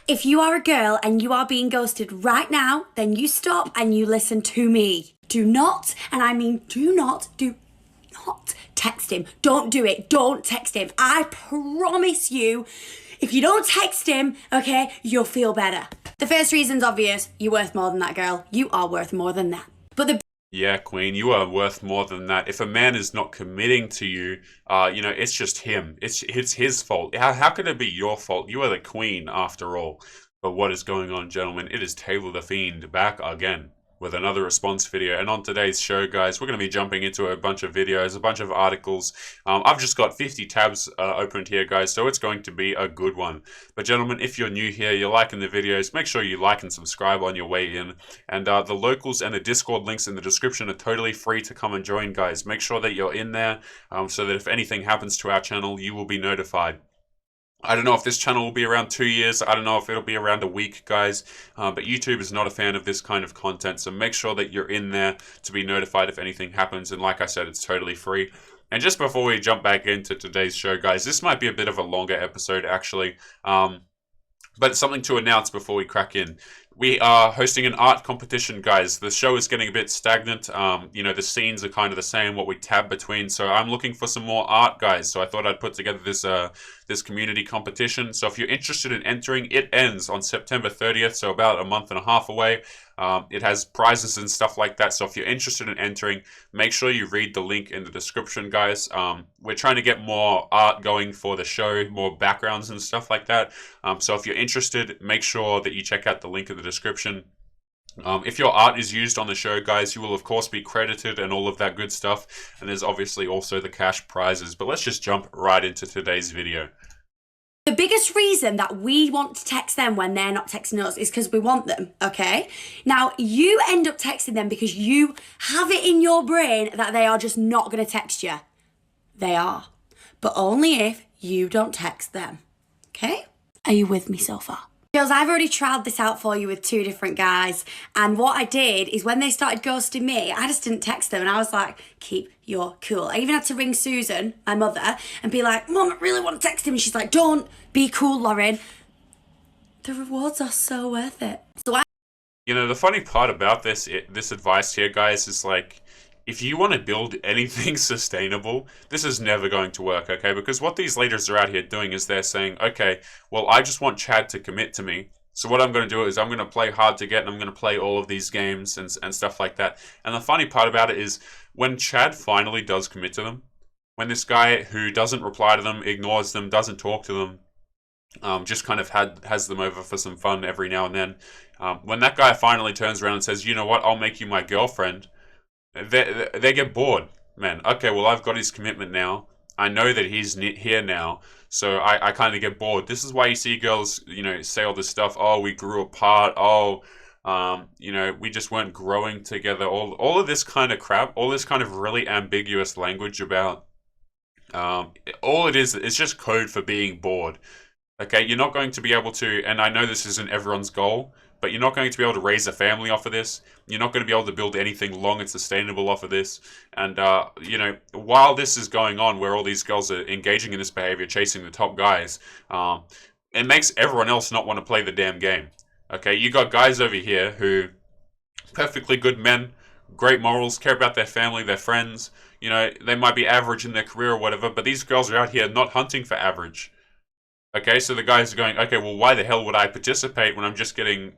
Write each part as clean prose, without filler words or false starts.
If you are a girl and you are being ghosted right now, then you stop and you listen to me. Do not, and I mean do not text him. Don't do it. Don't text him. I promise you, if you don't text him, okay, you'll feel better. The first reason's obvious. You're worth more than that, girl. You are worth more than that. But the Yeah, Queen, you are worth more than that. If a man is not committing to you, it's just him. It's his fault. How could it be your fault? You are the queen after all. But what is going on, gentlemen? It is Table the Fiend back again with another response video. And on today's show, guys, we're going to be jumping into a bunch of videos, a bunch of articles. I've just got 50 tabs opened here, guys, so it's going to be a good one. But gentlemen, if you're new here, you're liking the videos, make sure you like and subscribe on your way in. And the locals and the Discord links in the description are totally free to come and join, guys. Make sure that you're in there so that if anything happens to our channel, you will be notified. I don't know if this channel will be around 2 years. I don't know if it'll be around a week, guys. But YouTube is not a fan of this kind of content. So make sure that you're in there to be notified if anything happens. And like I said, it's totally free. And just before we jump back into today's show, guys, this might be a bit of a longer episode, actually. But it's something to announce before we crack in. We are hosting an art competition, guys. The show is getting a bit stagnant. The scenes are kind of the same, what we tab between. So I'm looking for some more art, guys. So I thought I'd put together this community competition. So if you're interested in entering, it ends on September 30th, so about a month and a half away. It has prizes and stuff like that. So if you're interested in entering, make sure you read the link in the description, guys. We're trying to get more art going for the show, more backgrounds and stuff like that. So if you're interested, make sure that you check out the link in the description. If your art is used on the show, guys, you will of course be credited and all of that good stuff. And there's obviously also the cash prizes. But let's just jump right into today's video. The biggest reason that we want to text them when they're not texting us is because we want them, okay? Now, you end up texting them because you have it in your brain that they are just not going to text you. They are. But only if you don't text them, okay? Are you with me so far? Girls, I've already tried this out for you with 2 different guys. And what I did is when they started ghosting me, I just didn't text them. And I was like, keep your cool. I even had to ring Susan, my mother, and be like, Mom, I really want to text him. And she's like, don't be cool, Lauren. The rewards are so worth it. So the funny part about this advice here, guys, is like, if you want to build anything sustainable, this is never going to work, okay? Because what these leaders are out here doing is they're saying, okay, well, I just want Chad to commit to me. So what I'm going to do is I'm going to play hard to get and I'm going to play all of these games and stuff like that. And the funny part about it is when Chad finally does commit to them, when this guy who doesn't reply to them, ignores them, doesn't talk to them, just kind of has them over for some fun every now and then, when that guy finally turns around and says, you know what, I'll make you my girlfriend, they get bored, man. Okay, well, I've got his commitment now. I know that he's here now, so I kind of get bored. This is why you see girls, say all this stuff. Oh, we grew apart. Oh, we just weren't growing together. All of this kind of crap. All this kind of really ambiguous language about. All it is, it's just code for being bored. Okay, you're not going to be able to, and I know this isn't everyone's goal, but you're not going to be able to raise a family off of this. You're not going to be able to build anything long and sustainable off of this. And, while this is going on, where all these girls are engaging in this behavior, chasing the top guys, it makes everyone else not want to play the damn game. Okay, you got guys over here who, perfectly good men, great morals, care about their family, their friends. They might be average in their career or whatever, but these girls are out here not hunting for average. Okay, so the guys are going, okay, well, why the hell would I participate when I'm just getting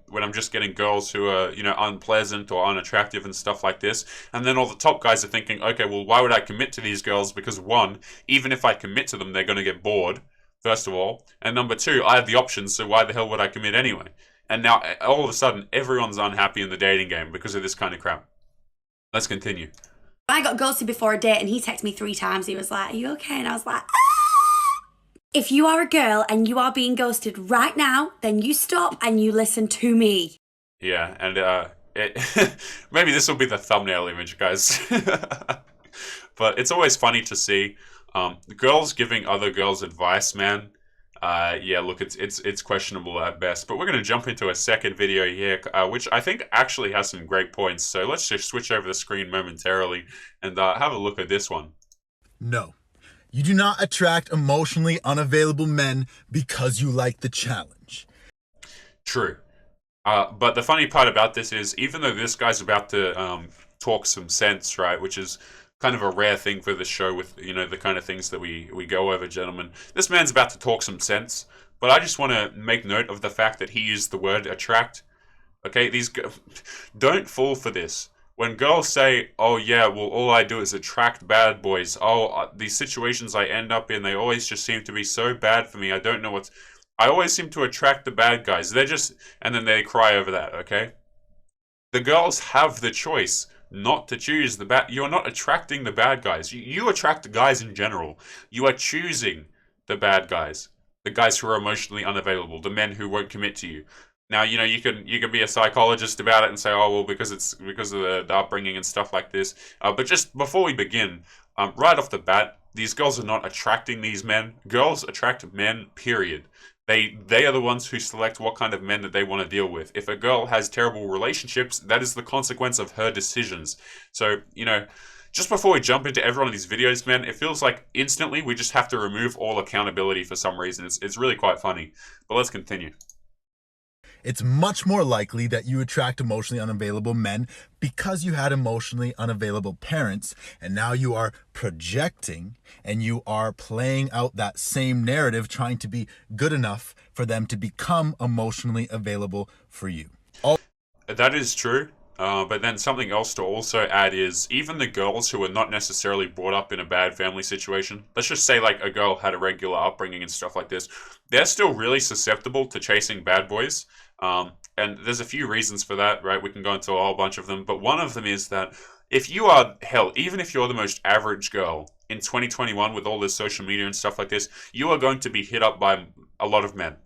girls who are, unpleasant or unattractive and stuff like this? And then all the top guys are thinking, okay, well, why would I commit to these girls? Because 1, even if I commit to them, they're going to get bored, first of all. And number 2, I have the options, so why the hell would I commit anyway? And now, all of a sudden, everyone's unhappy in the dating game because of this kind of crap. Let's continue. I got ghosted before a date and he texted me 3 times. He was like, are you okay? And I was like, If you are a girl and you are being ghosted right now, then you stop and you listen to me. Yeah, and maybe this will be the thumbnail image, guys. But it's always funny to see girls giving other girls advice, man. Yeah, look, it's questionable at best. But we're going to jump into a second video here, which I think actually has some great points. So let's just switch over the screen momentarily and have a look at this one. No. You do not attract emotionally unavailable men because you like the challenge. true. But the funny part about this is, even though this guy's about to talk some sense, right, which is kind of a rare thing for this show with, you know, the kind of things that we go over, gentlemen. This man's about to talk some sense, but I just want to make note of the fact that he used the word attract. Okay, don't fall for this. When girls say, oh yeah, well, all I do is attract bad boys. Oh, these situations I end up in, they always just seem to be so bad for me. I don't know what's... I always seem to attract the bad guys. They're just... And then they cry over that, okay? The girls have the choice not to choose the bad... You're not attracting the bad guys. You attract guys in general. You are choosing the bad guys. The guys who are emotionally unavailable. The men who won't commit to you. Now, you know, you can be a psychologist about it and say, oh, well, because of the upbringing and stuff like this. But just before we begin, right off the bat, these girls are not attracting these men. Girls attract men, period. They are the ones who select what kind of men that they want to deal with. If a girl has terrible relationships, that is the consequence of her decisions. So, you know, just before we jump into every one of these videos, man, it feels like instantly we just have to remove all accountability for some reason. It's really quite funny. But let's continue. It's much more likely that you attract emotionally unavailable men because you had emotionally unavailable parents, and now you are projecting and you are playing out that same narrative, trying to be good enough for them to become emotionally available for you. That is true. But then something else to also add is, even the girls who are not necessarily brought up in a bad family situation, let's just say like a girl had a regular upbringing and stuff like this, they're still really susceptible to chasing bad boys. And there's a few reasons for that, right? We can go into a whole bunch of them, but one of them is that if you are, hell, even if you're the most average girl in 2021 with all this social media and stuff like this, you are going to be hit up by a lot of men.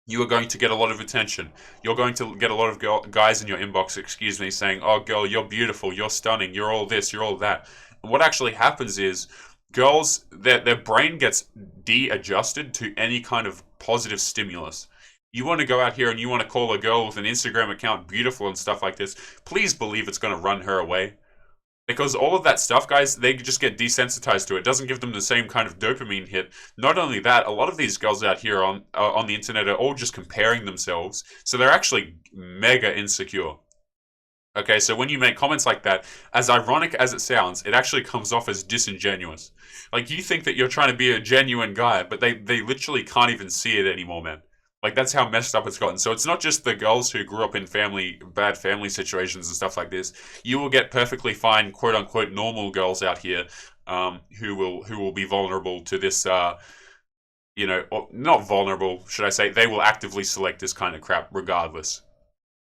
You are going to get a lot of attention. You're going to get a lot of guys in your inbox, saying, oh, girl, you're beautiful, you're stunning, you're all this, you're all that. And what actually happens is, girls, their brain gets de-adjusted to any kind of positive stimulus. You want to go out here and you want to call a girl with an Instagram account beautiful and stuff like this, please believe it's going to run her away. Because all of that stuff, guys, they just get desensitized to it. It doesn't give them the same kind of dopamine hit. Not only that, a lot of these girls out here on the internet are all just comparing themselves. So they're actually mega insecure. Okay, so when you make comments like that, as ironic as it sounds, it actually comes off as disingenuous. Like, you think that you're trying to be a genuine guy, but they literally can't even see it anymore, man. Like, that's how messed up it's gotten. So it's not just the girls who grew up in bad family situations and stuff like this. You will get perfectly fine, quote unquote, normal girls out here who will be vulnerable to this. You know, or not vulnerable, should I say? They will actively select this kind of crap regardless.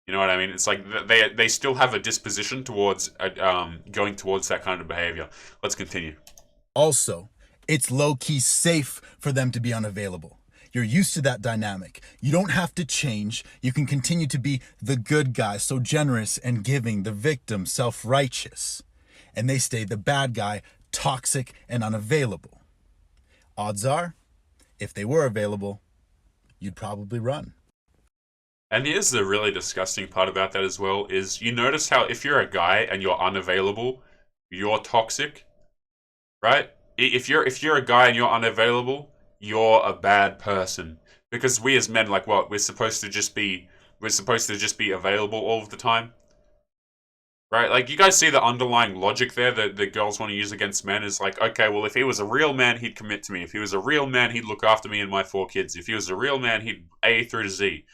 You know what I mean? It's like they still have a disposition towards going towards that kind of behavior. Let's continue. Also, it's low-key safe for them to be unavailable. You're used to that dynamic. You don't have to change. You can continue to be the good guy, so generous and giving, the victim, self-righteous. And they stay the bad guy, toxic and unavailable. Odds are, if they were available, you'd probably run. And here's the really disgusting part about that as well, is you notice how if you're a guy and you're unavailable, you're toxic, right? If you're a guy and you're unavailable, you're a bad person. Because we as men, like, what, we're supposed to just be available all of the time, right? Like, you guys see the underlying logic there that the girls want to use against men is like, okay, well, if he was a real man, he'd commit to me. If he was a real man, he'd look after me and my 4 kids. If he was a real man, he'd A through to Z.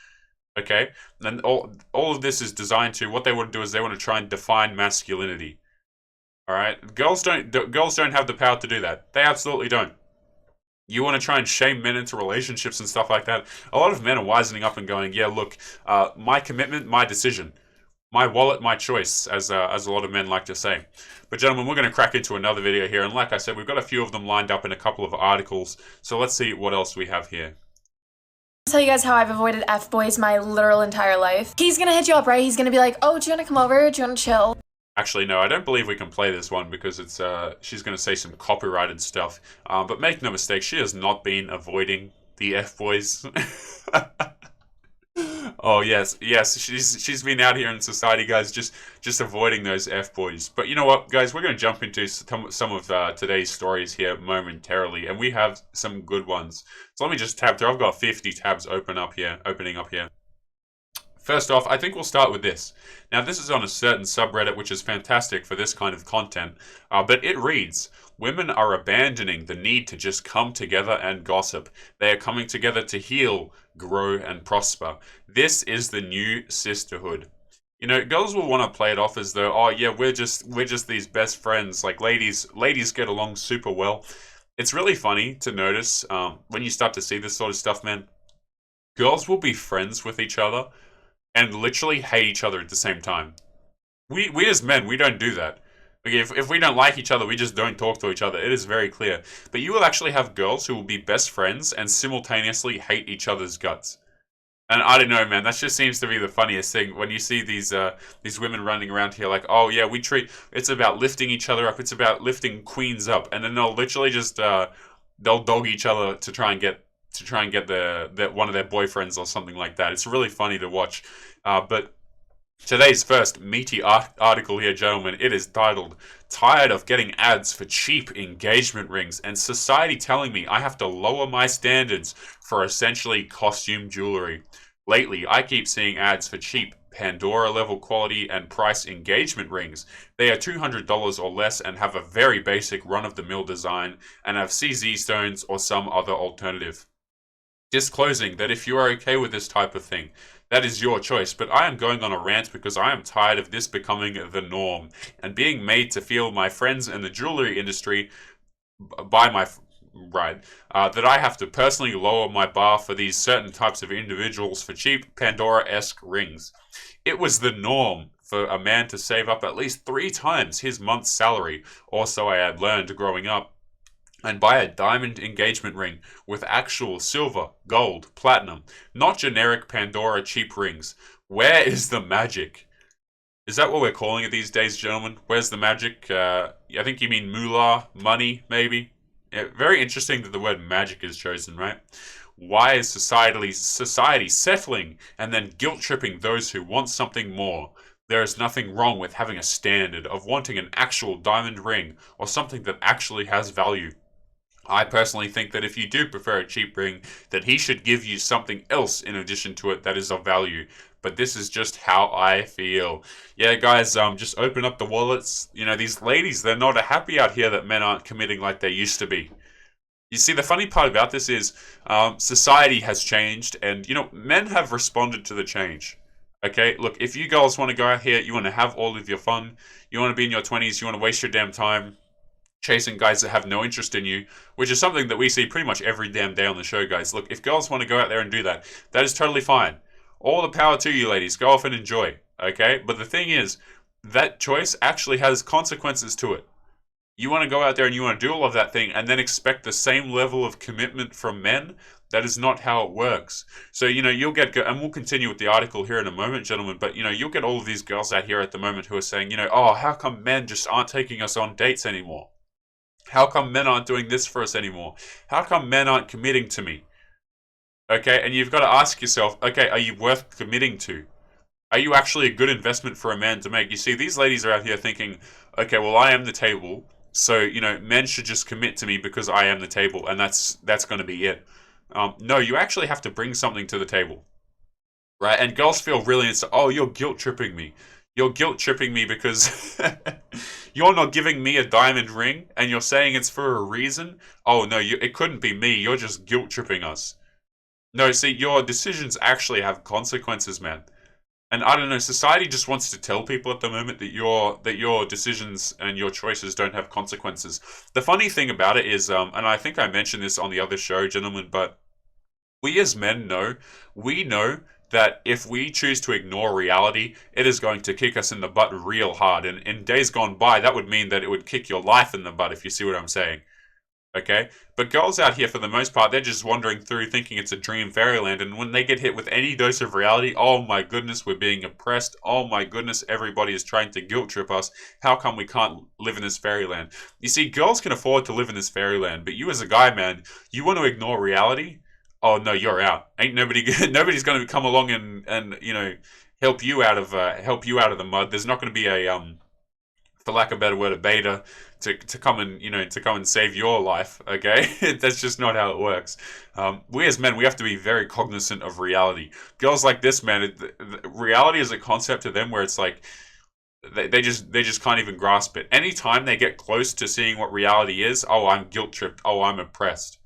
Okay? And all of this is designed to, what they want to do is they want to try and define masculinity. Alright? Girls don't have the power to do that. They absolutely don't. You want to try and shame men into relationships and stuff like that. A lot of men are wisening up and going, yeah, look, my commitment, my decision. My wallet, my choice, as a lot of men like to say. But gentlemen, we're going to crack into another video here. And like I said, we've got a few of them lined up in a couple of articles. So let's see what else we have here. I'll tell you guys how I've avoided F-boys my literal entire life. He's gonna hit you up, right? He's gonna be like, oh, do you wanna come over? Do you wanna chill? Actually, no, I don't believe we can play this one because it's she's going to say some copyrighted stuff. But make no mistake, she has not been avoiding the F-boys. Oh, yes, she's been out here in society, guys, just avoiding those F-boys. But you know what, guys, we're going to jump into some of today's stories here momentarily, and we have some good ones. So let me just tab through. I've got 50 tabs opening up here. First off, I think we'll start with this. Now, this is on a certain subreddit, which is fantastic for this kind of content, but it reads, women are abandoning the need to just come together and gossip. They are coming together to heal, grow, and prosper. This is the new sisterhood. You know, girls will want to play it off as though, oh yeah, we're just these best friends. Like ladies get along super well. It's really funny to notice when you start to see this sort of stuff, man. Girls will be friends with each other and literally hate each other at the same time. We as men, we don't do that. Like if we don't like each other, we just don't talk to each other. It is very clear. But you will actually have girls who will be best friends and simultaneously hate each other's guts. And I don't know, man. That just seems to be the funniest thing when you see these women running around here like, oh yeah, it's about lifting each other up. It's about lifting queens up, and then they'll literally just they'll dog each other to try and get the one of their boyfriends or something like that. It's really funny to watch. But today's first meaty article here, gentlemen, it is titled, "Tired of getting ads for cheap engagement rings and society telling me I have to lower my standards for essentially costume jewelry. Lately, I keep seeing ads for cheap Pandora level quality and price engagement rings. They are $200 or less and have a very basic run-of-the-mill design and have CZ stones or some other alternative. Disclosing that if you are okay with this type of thing, that is your choice, but I am going on a rant because I am tired of this becoming the norm and being made to feel my friends in the jewelry industry that I have to personally lower my bar for these certain types of individuals for cheap Pandora-esque rings. It was the norm for a man to save up at least 3 times his month's salary, or so I had learned growing up, and buy a diamond engagement ring with actual silver, gold, platinum, not generic Pandora cheap rings. Where is the magic?" Is that what we're calling it these days, gentlemen? Where's the magic? I think you mean moolah, money, maybe? Yeah, very interesting that the word magic is chosen, right? Why is society settling and then guilt-tripping those who want something more? There is nothing wrong with having a standard of wanting an actual diamond ring or something that actually has value. I personally think that if you do prefer a cheap ring, that he should give you something else in addition to it that is of value. But this is just how I feel. Yeah, guys, just open up the wallets. You know, these ladies, they're not happy out here that men aren't committing like they used to be. You see, the funny part about this is society has changed, and, you know, men have responded to the change. Okay, look, if you girls want to go out here, you want to have all of your fun, you want to be in your 20s, you want to waste your damn time chasing guys that have no interest in you, which is something that we see pretty much every damn day on the show, guys. Look, if girls want to go out there and do that, that is totally fine. All the power to you, ladies. Go off and enjoy, okay? But the thing is, that choice actually has consequences to it. You want to go out there and you want to do all of that thing and then expect the same level of commitment from men? That is not how it works. So, you know, you'll get, and we'll continue with the article here in a moment, gentlemen, but, you know, you'll get all of these girls out here at the moment who are saying, you know, oh, how come men just aren't taking us on dates anymore? How come men aren't doing this for us anymore? How come men aren't committing to me? Okay, and you've got to ask yourself, okay, are you worth committing to? Are you actually a good investment for a man to make? You see, these ladies are out here thinking, okay, well, I am the table, so, you know, men should just commit to me because I am the table, and that's going to be it. No, you actually have to bring something to the table, right? And girls feel really, oh, you're guilt-tripping me. You're guilt-tripping me because you're not giving me a diamond ring, and you're saying it's for a reason? Oh, no, it couldn't be me. You're just guilt-tripping us. No, see, your decisions actually have consequences, man. And I don't know, society just wants to tell people at the moment that your decisions and your choices don't have consequences. The funny thing about it is, and I think I mentioned this on the other show, gentlemen, but we as men know that if we choose to ignore reality, it is going to kick us in the butt real hard. And in days gone by, that would mean that it would kick your life in the butt, if you see what I'm saying. Okay? But girls out here, for the most part, they're just wandering through thinking it's a dream fairyland, and when they get hit with any dose of reality, oh my goodness, we're being oppressed. Oh my goodness, everybody is trying to guilt trip us. How come we can't live in this fairyland? You see, girls can afford to live in this fairyland, but you as a guy, man, you want to ignore reality? Oh no, you're out. Ain't nobody's going to come along and you know help you out of the mud. There's not going to be a for lack of a better word, a beta to come and, to come and save your life, okay? That's just not how it works. We as men, we have to be very cognizant of reality. Girls like this, man, reality is a concept to them where it's like, they just can't even grasp it. Anytime they get close to seeing what reality is, oh, I'm guilt tripped. Oh, I'm oppressed.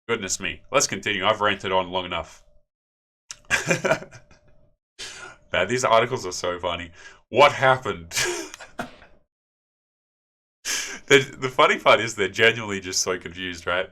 Goodness me. Let's continue. I've ranted on long enough. Man, these articles are so funny. What happened? The funny part is they're genuinely just so confused, right?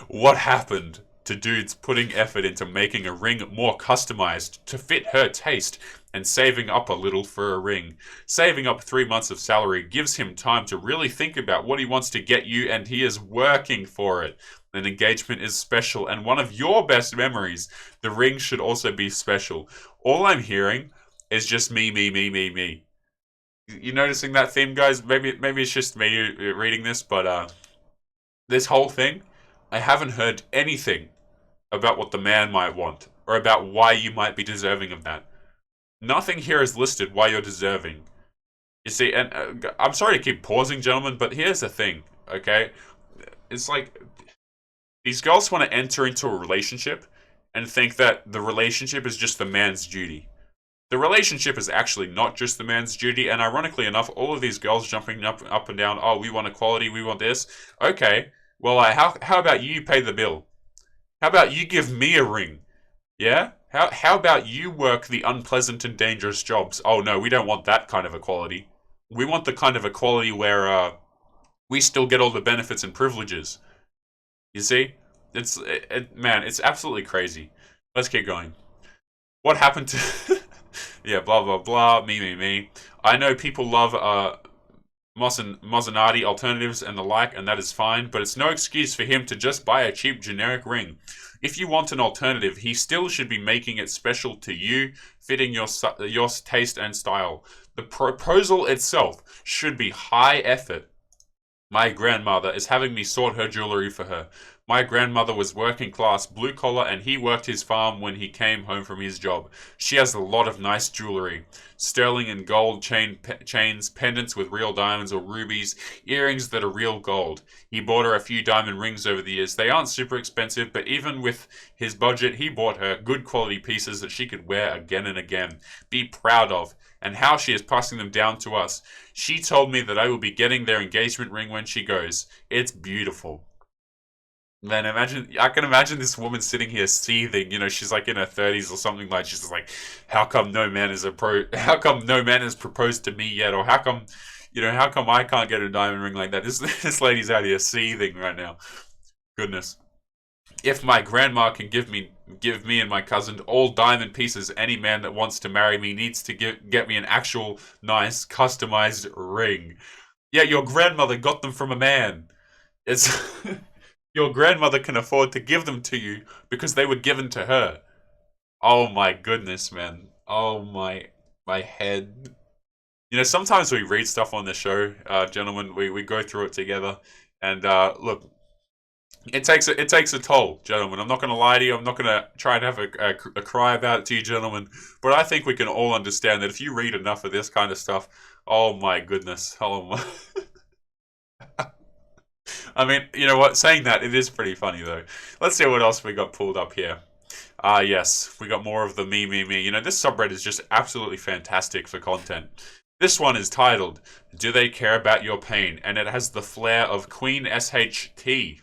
What happened to dudes putting effort into making a ring more customized to fit her taste and saving up a little for a ring? Saving up 3 months of salary gives him time to really think about what he wants to get you, and he is working for it. An engagement is special and one of your best memories. The ring should also be special. All I'm hearing is just me. You noticing that theme, guys? Maybe it's just me reading this, but this whole thing, I haven't heard anything about what the man might want or about why you might be deserving of that. Nothing here is listed why you're deserving. You see, and I'm sorry to keep pausing, gentlemen, but here's the thing, okay? It's like these girls want to enter into a relationship and think that the relationship is just the man's duty. The relationship is actually not just the man's duty, and ironically enough, all of these girls jumping up and down, oh, we want equality, we want this. Okay, well, how about you pay the bill? How about you give me a ring? Yeah? How about you work the unpleasant and dangerous jobs? Oh, no, we don't want that kind of equality. We want the kind of equality where we still get all the benefits and privileges. You see? Man, it's absolutely crazy. Let's keep going. What happened to... yeah, blah, blah, blah, me. I know people love Mozzanati alternatives and the like, and that is fine, but it's no excuse for him to just buy a cheap generic ring. If you want an alternative, he still should be making it special to you, fitting your taste and style. The proposal itself should be high effort. My grandmother is having me sort her jewelry for her. My grandmother was working class, blue collar, and he worked his farm when he came home from his job. She has a lot of nice jewelry. Sterling and gold chains, pendants with real diamonds or rubies, earrings that are real gold. He bought her a few diamond rings over the years. They aren't super expensive, but even with his budget, he bought her good quality pieces that she could wear again and again. Be proud of. And how she is passing them down to us. She told me that I will be getting their engagement ring when she goes. It's beautiful. Man, I can imagine this woman sitting here seething. She's like in her 30s or something like. She's just like, how come no man has proposed to me yet, or how come I can't get a diamond ring like that? This lady's out here seething right now. Goodness. If my grandma can give me and my cousin all diamond pieces, any man that wants to marry me needs to get me an actual nice customized ring. Yeah, your grandmother got them from a man. It's your grandmother can afford to give them to you because they were given to her. Oh my goodness, man. Oh my head. Sometimes we read stuff on the show, gentlemen. We go through it together, and look. It takes a toll, gentlemen. I'm not going to lie to you. I'm not going to try and have a cry about it to you, gentlemen. But I think we can all understand that if you read enough of this kind of stuff, oh my goodness. Oh my. I mean, you know what? Saying that, it is pretty funny, though. Let's see what else we got pulled up here. Yes. We got more of the me. This subreddit is just absolutely fantastic for content. This one is titled, Do They Care About Your Pain? And it has the flair of Queen SHT.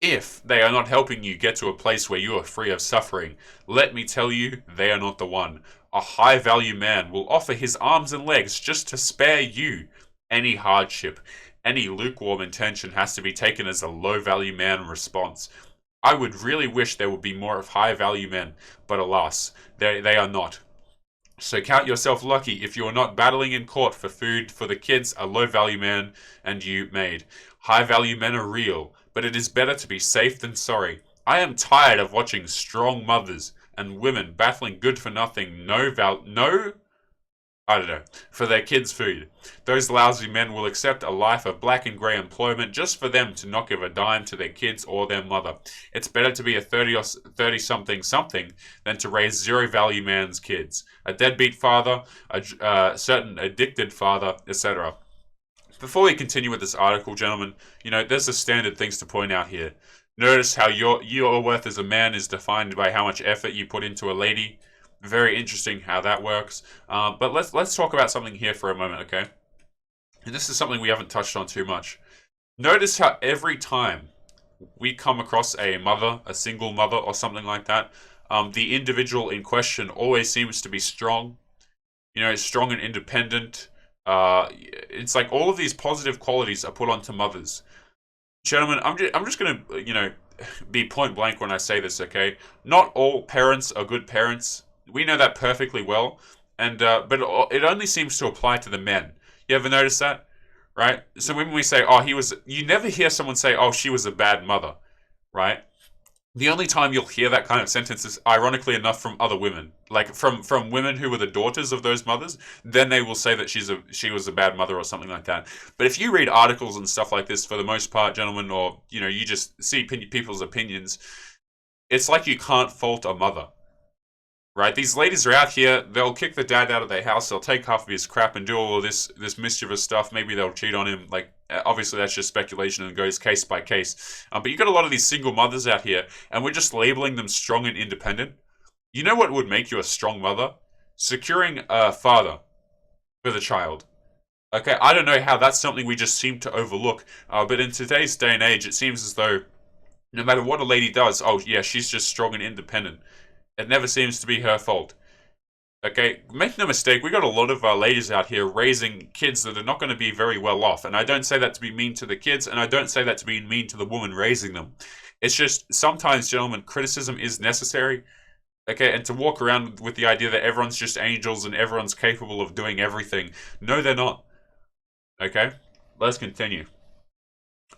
If they are not helping you get to a place where you are free of suffering, let me tell you, they are not the one. A high-value man will offer his arms and legs just to spare you. Any hardship, any lukewarm intention has to be taken as a low-value man response. I would really wish there would be more of high-value men, but alas, they are not. So count yourself lucky if you are not battling in court for food for the kids a low-value man and you made. High-value men are real, but it is better to be safe than sorry. I am tired of watching strong mothers and women battling good for nothing, no I don't know, for their kids' food. Those lousy men will accept a life of black and grey employment just for them to not give a dime to their kids or their mother. It's better to be a 30 or 30 something than to raise zero value man's kids. A deadbeat father, a certain addicted father, etc. Before we continue with this article, gentlemen, there's the standard things to point out here. Notice how your worth as a man is defined by how much effort you put into a lady. Very interesting how that works. But let's talk about something here for a moment, okay? And this is something we haven't touched on too much. Notice how every time we come across a mother, a single mother or something like that, the individual in question always seems to be strong. Strong and independent. It's like all of these positive qualities are put onto mothers. Gentlemen, I'm just gonna, be point blank when I say this, okay? Not all parents are good parents. We know that perfectly well, and but it only seems to apply to the men. You ever notice that? Right? So when we say, oh, you never hear someone say, oh, she was a bad mother, right? The only time you'll hear that kind of sentence is, ironically enough, from other women, like from women who were the daughters of those mothers. Then they will say that she was a bad mother or something like that. But if you read articles and stuff like this, for the most part, gentlemen, or you just see people's opinions, it's like you can't fault a mother. Right, these ladies are out here, they'll kick the dad out of their house, they'll take half of his crap and do all of this mischievous stuff. Maybe they'll cheat on him. Like, obviously that's just speculation and goes case by case. But you got a lot of these single mothers out here, and we're just labeling them strong and independent. You know what would make you a strong mother? Securing a father for the child. Okay, I don't know how that's something we just seem to overlook. But in today's day and age, it seems as though no matter what a lady does, oh yeah, she's just strong and independent. It never seems to be her fault. Okay, make no mistake, we got a lot of ladies out here raising kids that are not going to be very well off. And I don't say that to be mean to the kids, and I don't say that to be mean to the woman raising them. It's just, sometimes, gentlemen, criticism is necessary. Okay, and to walk around with the idea that everyone's just angels and everyone's capable of doing everything. No, they're not. Okay, let's continue.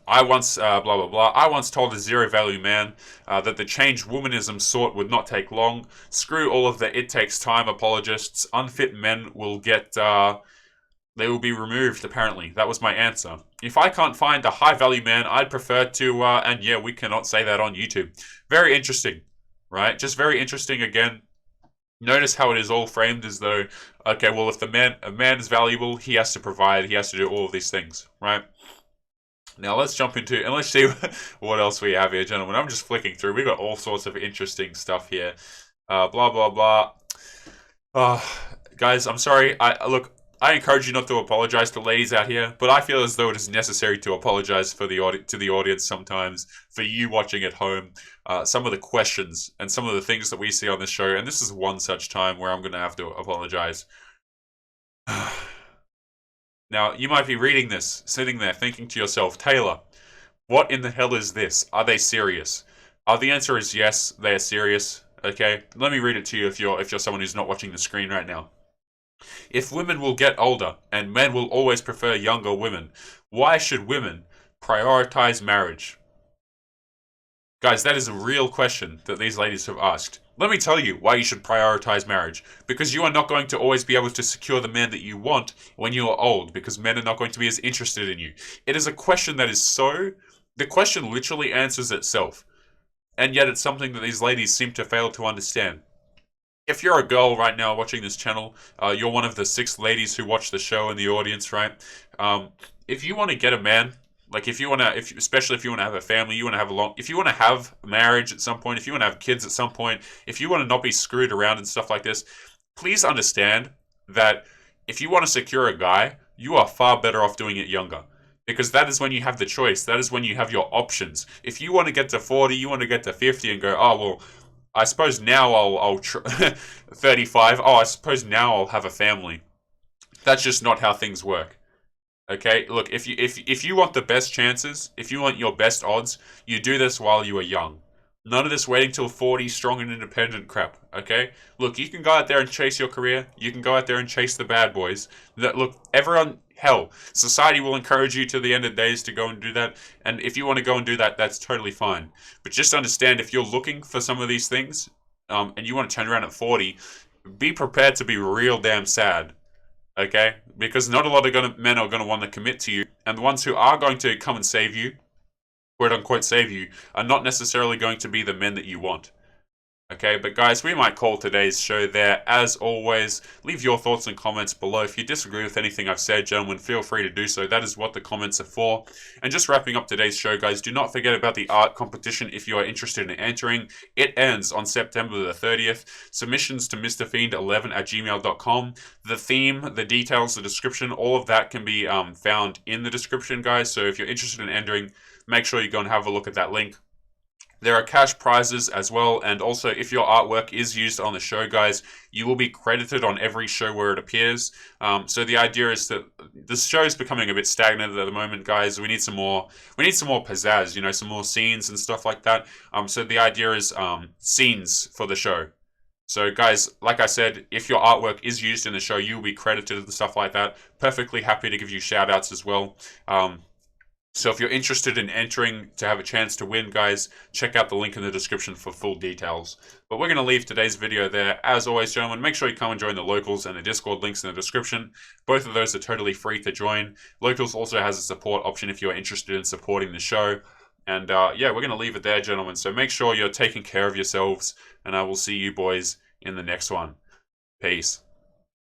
I once, I once told a zero-value man that the change womanism sought would not take long. Screw all of the it-takes-time apologists. Unfit men will get, they will be removed, apparently. That was my answer. If I can't find a high-value man, I'd prefer to, and yeah, we cannot say that on YouTube. Very interesting, right? Just very interesting again. Notice how it is all framed as though, okay, well, if a man is valuable, he has to provide, he has to do all of these things, right? Now let's jump into, and let's see what else we have here, gentlemen. I'm just flicking through. We got all sorts of interesting stuff here. Blah, blah, blah. Guys, I'm sorry. Look, I encourage you not to apologize to ladies out here, but I feel as though it is necessary to apologize to the audience sometimes, for you watching at home, some of the questions and some of the things that we see on this show, and this is one such time where I'm going to have to apologize. Now, you might be reading this, sitting there thinking to yourself, Taylor, what in the hell is this? Are they serious? The answer is yes, they are serious. Okay, let me read it to you if you're someone who's not watching the screen right now. If women will get older and men will always prefer younger women, why should women prioritize marriage? Guys, that is a real question that these ladies have asked. Let me tell you why you should prioritize marriage. Because you are not going to always be able to secure the man that you want when you are old, because men are not going to be as interested in you. It is a question that is so... The question literally answers itself. And yet it's something that these ladies seem to fail to understand. If you're a girl right now watching this channel, you're one of the 6 ladies who watch the show in the audience, right? If you want to get a man... Like, if you want to, especially if you want to have a family, if you want to have marriage at some point, if you want to have kids at some point, if you want to not be screwed around and stuff like this, please understand that if you want to secure a guy, you are far better off doing it younger. Because that is when you have the choice. That is when you have your options. If you want to get to 40, you want to get to 50 and go, oh, well, I suppose now I'll 35, oh, I suppose now I'll have a family. That's just not how things work. Okay, look, if you want the best chances, if you want your best odds, you do this while you are young. None of this waiting till 40, strong and independent crap, okay? Look, you can go out there and chase your career. You can go out there and chase the bad boys. Look, everyone, hell, society will encourage you to the end of days to go and do that. And if you want to go and do that, that's totally fine. But just understand, if you're looking for some of these things, and you want to turn around at 40, be prepared to be real damn sad. Okay? Because not a lot of men are going to want to commit to you. And the ones who are going to come and save you, quote unquote save you, are not necessarily going to be the men that you want. Okay, but guys, we might call today's show there. As always, leave your thoughts and comments below. If you disagree with anything I've said, gentlemen, feel free to do so. That is what the comments are for. And just wrapping up today's show, guys, do not forget about the art competition if you are interested in entering. It ends on September the 30th. Submissions to mrfiend11@gmail.com. The theme, the details, the description, all of that can be found in the description, guys. So if you're interested in entering, make sure you go and have a look at that link. There are cash prizes as well, and also if your artwork is used on the show, guys, you will be credited on every show where it appears. So the idea is that this show is becoming a bit stagnant at the moment, guys. We need some more pizzazz, you know, some more scenes and stuff like that. So the idea is scenes for the show. So guys, like I said, if your artwork is used in the show, you will be credited and stuff like that. Perfectly happy to give you shout outs as well. So if you're interested in entering to have a chance to win, guys, check out the link in the description for full details. But we're going to leave today's video there. As always, gentlemen, make sure you come and join the Locals and the Discord links in the description. Both of those are totally free to join. Locals also has a support option if you're interested in supporting the show. And yeah, we're going to leave it there, gentlemen. So make sure you're taking care of yourselves, and I will see you boys in the next one. Peace.